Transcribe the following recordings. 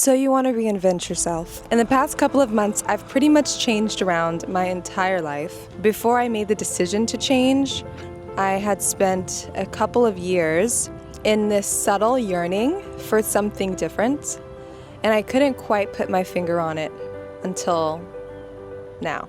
So you want to reinvent yourself. In the past couple of months, I've pretty much changed around my entire life. Before I made the decision to change, I had spent a couple of years in this subtle yearning for something different, and I couldn't quite put my finger on it until now.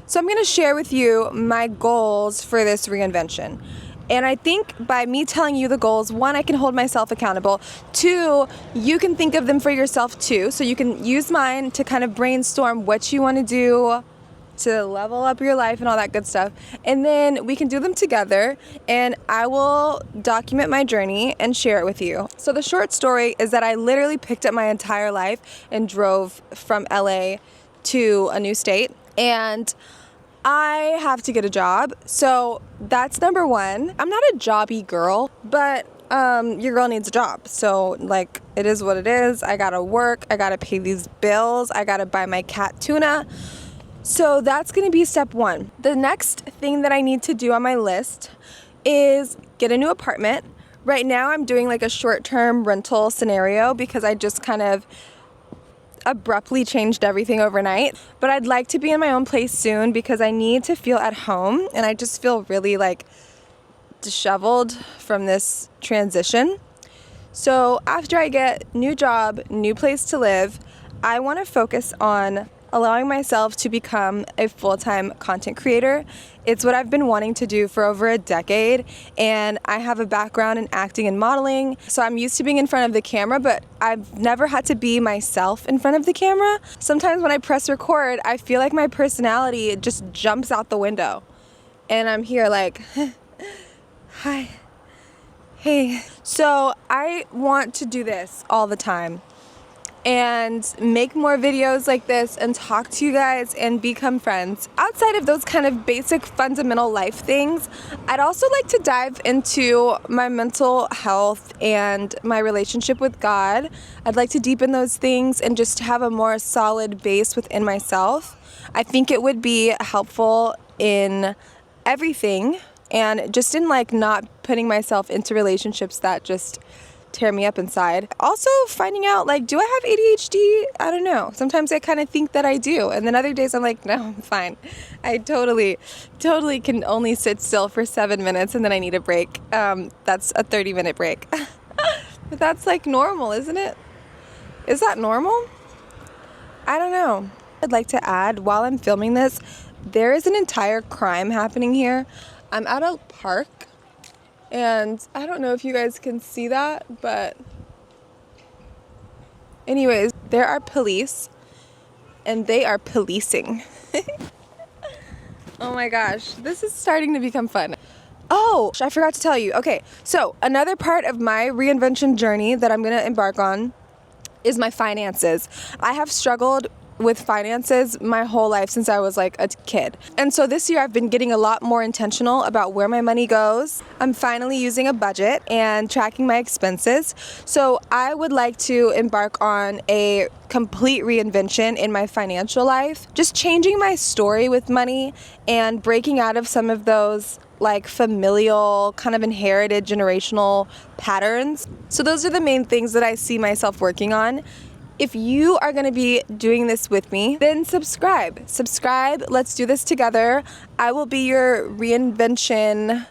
So I'm going to share with you my goals for this reinvention. And I think by me telling you the goals, one, I can hold myself accountable. Two, you can think of them for yourself too. So you can use mine to kind of brainstorm what you want to do to level up your life and all that good stuff. And then we can do them together, and I will document my journey and share it with you. So the short story is that I literally picked up my entire life and drove from LA to a new state. And I have to get a job, so that's number one. I'm not a jobby girl, but your girl needs a job. So like, it is what it is. I gotta work, I gotta pay these bills, I gotta buy my cat tuna. So that's gonna be step one. The next thing that I need to do on my list is get a new apartment. Right now I'm doing like a short-term rental scenario because I just kind of abruptly changed everything overnight, but I'd like to be in my own place soon because I need to feel at home, and I just feel really like disheveled from this transition. So after I get new job, new place to live, I want to focus on allowing myself to become a full-time content creator. It's what I've been wanting to do for over a decade, and I have a background in acting and modeling, so I'm used to being in front of the camera, but I've never had to be myself in front of the camera. Sometimes when I press record, I feel like my personality just jumps out the window, and I'm here like, hi, hey. So I want to do this all the time and make more videos like this and talk to you guys and become friends. Outside of those kind of basic fundamental life things, I'd also like to dive into my mental health and my relationship with God. I'd like to deepen those things and just have a more solid base within myself. I think it would be helpful in everything, and just in like not putting myself into relationships that just tear me up inside. Also finding out, like, do I have ADHD? I don't know. Sometimes I kind of think that I do, and then other days I'm like, no, I'm fine. I totally can only sit still for 7 minutes and then I need a break. That's a 30-minute break. But that's like normal, isn't it? Is that normal? I don't know. I'd like to add, while I'm filming this, there is an entire crime happening here. I'm at a park, and I don't know if you guys can see that, but anyways, there are police, and they are policing. Oh my gosh, this is starting to become fun. Oh, I forgot to tell you. Okay, so another part of my reinvention journey that I'm gonna embark on is my finances. I have struggled with finances my whole life since I was like a kid. And so this year I've been getting a lot more intentional about where my money goes. I'm finally using a budget and tracking my expenses. So I would like to embark on a complete reinvention in my financial life, just changing my story with money and breaking out of some of those like familial, kind of inherited generational patterns. So those are the main things that I see myself working on. If you are going to be doing this with me, then subscribe. Let's do this together. I will be your reinvention,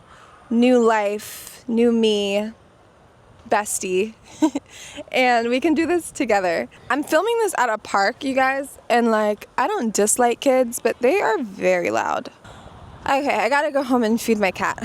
new life, new me bestie. And we can do this together. I'm filming this at a park, you guys, and like, I don't dislike kids, but they are very loud. Okay, I gotta go home and feed my cat.